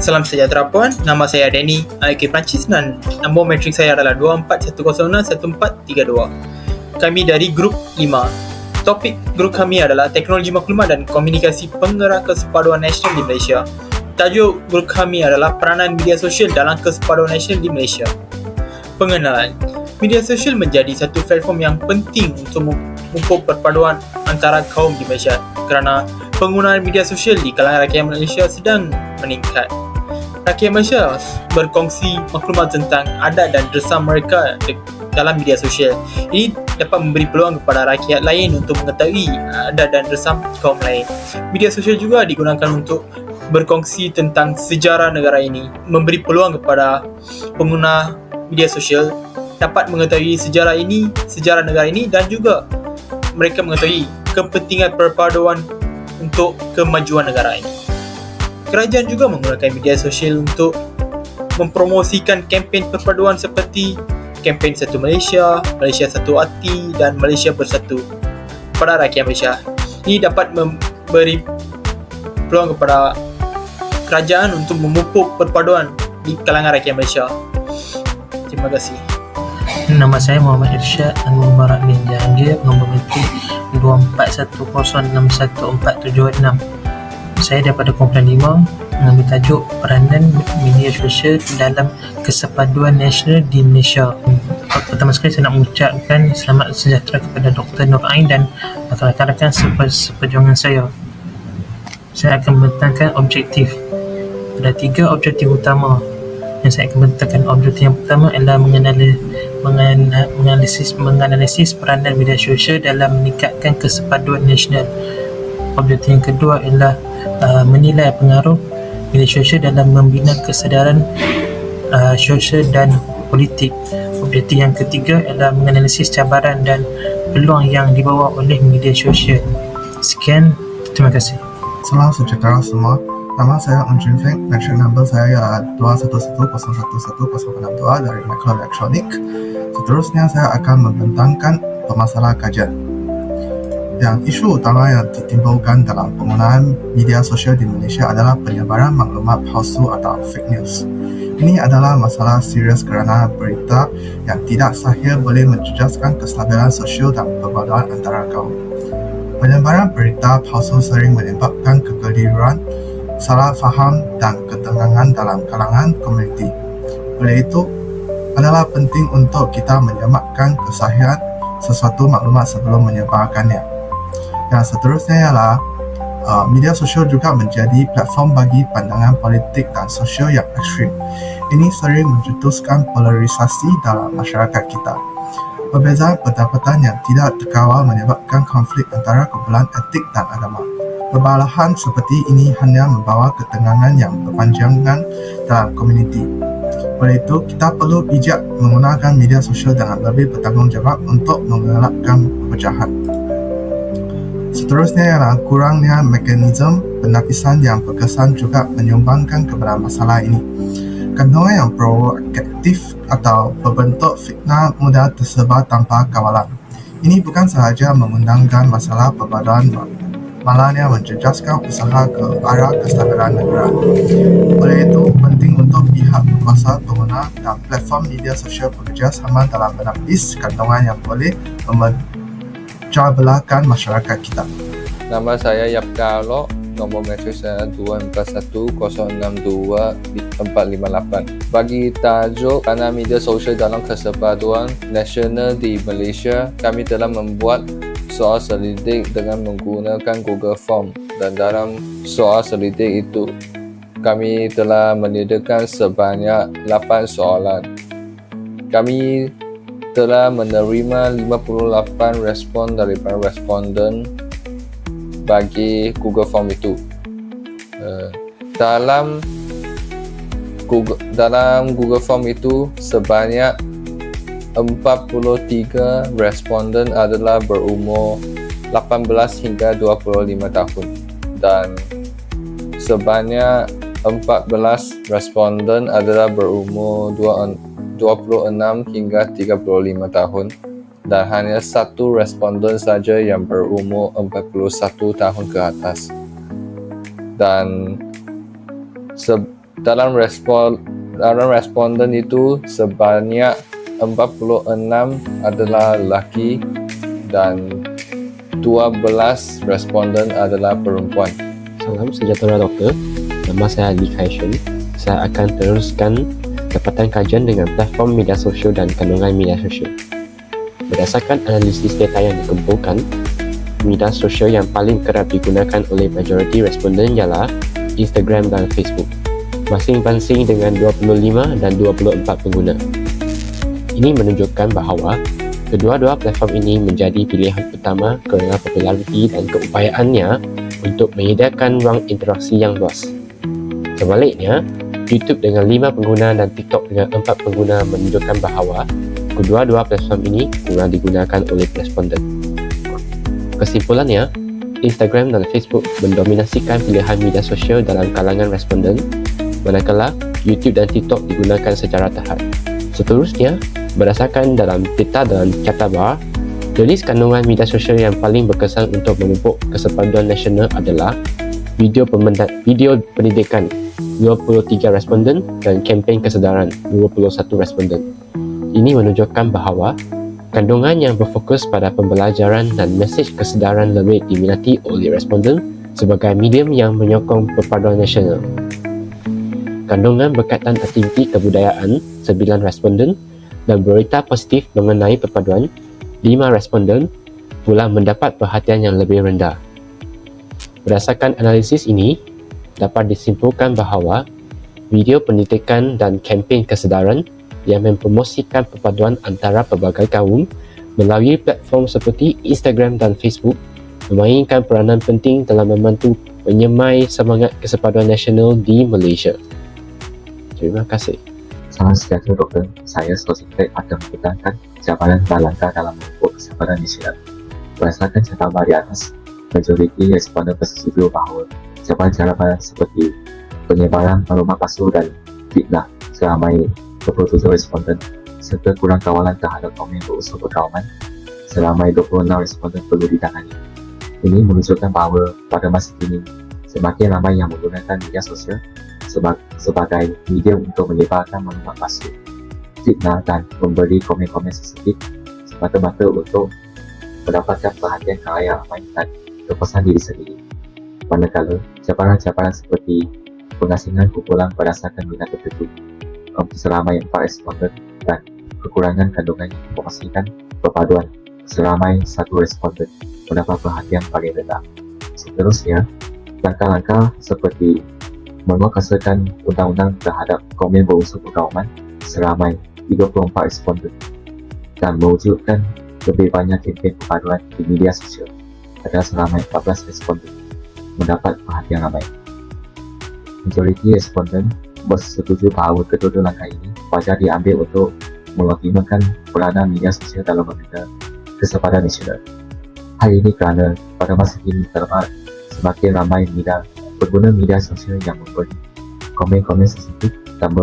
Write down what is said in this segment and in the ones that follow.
Salam sejahtera puan, nama saya Danny, IK Perancis dan nombor matrik saya adalah 24106142. Kami dari Grup 5. Topik grup kami adalah Teknologi Maklumat dan Komunikasi Penggerak Kesepaduan Nasional di Malaysia. Tajuk grup kami adalah Peranan Media Sosial dalam Kesepaduan Nasional di Malaysia. Pengenalan. Media sosial menjadi satu platform yang penting untuk memupuk perpaduan antara kaum di Malaysia kerana penggunaan media sosial di kalangan rakyat Malaysia sedang meningkat. Rakyat Malaysia berkongsi maklumat tentang adat dan resam mereka dalam media sosial. Ini dapat memberi peluang kepada rakyat lain untuk mengetahui adat dan resam kaum lain. Media sosial juga digunakan untuk berkongsi tentang sejarah negara ini, memberi peluang kepada pengguna media sosial dapat mengetahui sejarah negara ini dan juga mereka mengetahui kepentingan perpaduan untuk kemajuan negara ini. Kerajaan juga menggunakan media sosial untuk mempromosikan kempen perpaduan seperti kempen Satu Malaysia, Malaysia Satu Hati dan Malaysia Bersatu kepada rakyat Malaysia. Ini dapat memberi peluang kepada kerajaan untuk memupuk perpaduan di kalangan rakyat Malaysia. Terima kasih. Nama saya Muhammad Irsyad Anwar Barak bin Jahangir, nombor matrik 2410614276. Saya daripada Kumpulan 5 mengambil tajuk Peranan Media Sosial dalam Kesepaduan Nasional di Malaysia. Pertama sekali saya nak mengucapkan selamat sejahtera kepada Dr. Nur Ain dan rakan-rakan seperjuangan saya. Saya akan membentangkan objektif. Ada 3 objektif utama yang saya akan bentangkan. Objektif yang pertama adalah menganalisis peranan media sosial dalam meningkatkan kesepaduan nasional. Objektif yang kedua adalah menilai pengaruh media sosial dalam membina kesedaran sosial dan politik. Objektif yang ketiga adalah menganalisis cabaran dan peluang yang dibawa oleh media sosial. Sekian, terima kasih. Salam sejahtera semua. Nama saya Jin Feng. Matrik number saya ialah 2110111062 dari Mikroelektronik. Seterusnya saya akan membentangkan permasalahan kajian. Yang isu utama yang ditimbulkan dalam penggunaan media sosial di Malaysia adalah penyebaran maklumat palsu atau fake news. Ini adalah masalah serius kerana berita yang tidak sahih boleh menjejaskan kestabilan sosial dan perpaduan antara kaum. Penyebaran berita palsu sering menyebabkan kekeliruan, salah faham dan ketegangan dalam kalangan komuniti. Oleh itu, adalah penting untuk kita menyematkan kesahihan sesuatu maklumat sebelum menyebarkannya. Yang seterusnya ialah media sosial juga menjadi platform bagi pandangan politik dan sosial yang ekstrim. Ini sering mencetuskan polarisasi dalam masyarakat kita. Perbezaan pendapatan yang tidak terkawal menyebabkan konflik antara kumpulan etik dan agama. Perbalahan seperti ini hanya membawa ketegangan yang berpanjangan dalam komuniti. Oleh itu, kita perlu bijak menggunakan media sosial dengan lebih bertanggungjawab untuk mengelakkan perpecahan. Seterusnya ialah kurangnya mekanisme penapisan yang berkesan juga menyumbangkan kepada masalah ini. Kandungan yang provokatif atau berbentuk fitnah mudah tersebar tanpa kawalan. Ini bukan sahaja mengundangkan masalah perpaduan, malahnya menjejaskan usaha ke arah kestabilan negara. Oleh itu, penting untuk pihak berkuasa, pengguna dan platform media sosial bekerjasama dalam menapis kandungan yang boleh memecah belahkan masyarakat kita. Nama saya Yapka Alok, nombor matrik saya 2410624458. Bagi tajuk Peranan Media Sosial dalam Kesepaduan Nasional di Malaysia, kami telah membuat soal selidik dengan menggunakan Google Form, dan dalam soal selidik itu kami telah menyediakan sebanyak 8 soalan. Kami telah menerima 58 respon daripada responden bagi Google Form itu. Dalam Google Form itu sebanyak 43 responden adalah berumur 18 hingga 25 tahun dan sebanyak 14 responden adalah berumur 26 hingga 35 tahun dan hanya 1 responden saja yang berumur 41 tahun ke atas. Dan Dalam responden itu sebanyak 46 adalah lelaki dan 12 responden adalah perempuan. Salam sejahtera doktor. Nama saya Lee Kai Shun. Saya akan teruskan dapatan kajian dengan platform media sosial dan kandungan media sosial. Berdasarkan analisis data yang dikumpulkan, media sosial yang paling kerap digunakan oleh majoriti responden ialah Instagram dan Facebook, masing-masing dengan 25 dan 24 pengguna. Ini menunjukkan bahawa kedua-dua platform ini menjadi pilihan utama kerana populariti dan keupayaannya untuk menyediakan ruang interaksi yang luas. Sebaliknya, YouTube dengan 5 pengguna dan TikTok dengan 4 pengguna menunjukkan bahawa kedua-dua platform ini kurang digunakan oleh responden. Kesimpulannya, Instagram dan Facebook mendominasikan pilihan media sosial dalam kalangan responden, manakala YouTube dan TikTok digunakan secara terhad. Seterusnya, berdasarkan dalam data dalam carta bar, jenis kandungan media sosial yang paling berkesan untuk memupuk kesepaduan nasional adalah video pendidikan 23 responden dan kempen kesedaran 21 responden. Ini menunjukkan bahawa kandungan yang berfokus pada pembelajaran dan mesej kesedaran lebih diminati oleh responden sebagai medium yang menyokong perpaduan nasional. Kandungan berkaitan aktiviti kebudayaan 9 responden dan berita positif mengenai perpaduan 5 responden pula mendapat perhatian yang lebih rendah. Berdasarkan analisis ini, dapat disimpulkan bahawa video pendidikan dan kempen kesedaran yang mempromosikan perpaduan antara pelbagai kaum melalui platform seperti Instagram dan Facebook memainkan peranan penting dalam membantu menyemai semangat kesepaduan nasional di Malaysia. Terima kasih. Salam sejahtera doktor, saya Sositek akan mempertahankan cabaran dan langkah dalam memupuk kesepaduan nasional. Berdasarkan carta bar di atas, majoriti responden bersetuju bahawa cabaran-cabaran seperti penyebaran maklumat palsu dan fitnah seramai 27 responden serta kurang kawalan terhadap komen berunsur perkauman seramai 26 responden perlu ditangani. Ini menunjukkan bahawa pada masa kini semakin ramai yang menggunakan media sosial sebagai medium untuk menyebarkan maklumat palsu, fitnah dan memberi komen-komen sensitif semata-mata untuk mendapatkan perhatian khalayak ramai dan kepuasan diri sendiri. Manakala cabaran-cabaran seperti pengasingan kumpulan berdasarkan minat tertentu seramai 4 responden dan kekurangan kandungan yang mempromosikan perpaduan seramai 1 responden mendapat perhatian paling rendah. Seterusnya, langkah-langkah seperti menguasakan undang-undang terhadap komen berunsur perkauman seramai 34 responden dan mewujudkan lebih banyak kempen perpaduan di media sosial adalah seramai 14 responden mendapat perhatian ramai. Majoriti responden bersetuju bahawa kedua-dua langkah ini wajar diambil untuk mengoptimalkan peranan media sosial dalam membina kesepaduan nasional. Hal ini kerana pada masa kini terdapat semakin ramai pengguna media sosial yang memberi komen-komen sensitif dan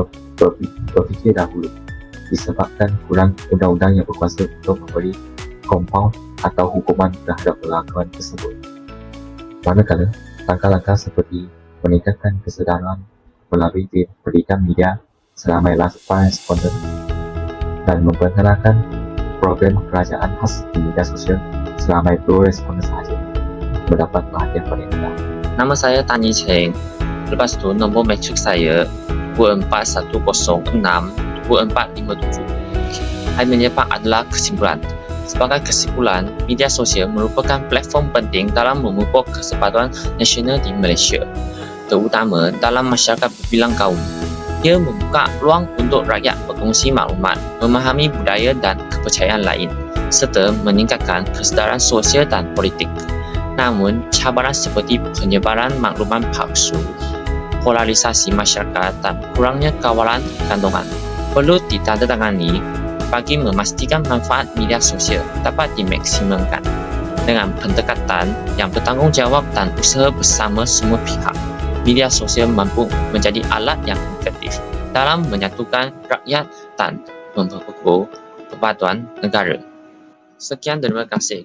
berfikir dahulu disebabkan kurang undang-undang yang berkuasa untuk memberi kompaun atau hukuman terhadap perlakuan tersebut. Manakala langkah-langkah seperti meningkatkan kesedaran melalui pendidikan media seramai 8 responden dan memperkenalkan program kerajaan khas di media sosial seramai 2 responden sahaja mendapat perhatian paling rendah. Nama saya Tan Yi Cheng. Lepas tu nombor matrik saya 24106-2457. Hai menyepak adalah kesimpulan. Sebagai kesimpulan, media sosial merupakan platform penting dalam memupuk kesepaduan nasional di Malaysia, terutama dalam masyarakat berbilang kaum. Ia membuka ruang untuk rakyat berkongsi maklumat, memahami budaya dan kepercayaan lain, serta meningkatkan kesedaran sosial dan politik. Namun, cabaran seperti penyebaran maklumat palsu, polarisasi masyarakat dan kurangnya kawalan kandungan perlu ditandatangani bagi memastikan manfaat media sosial dapat dimaksimumkan dengan pendekatan yang bertanggungjawab dan usaha bersama semua pihak. Media sosial mampu menjadi alat yang efektif dalam menyatukan rakyat dan memperkukuh perpaduan negara. Sekian, terima kasih.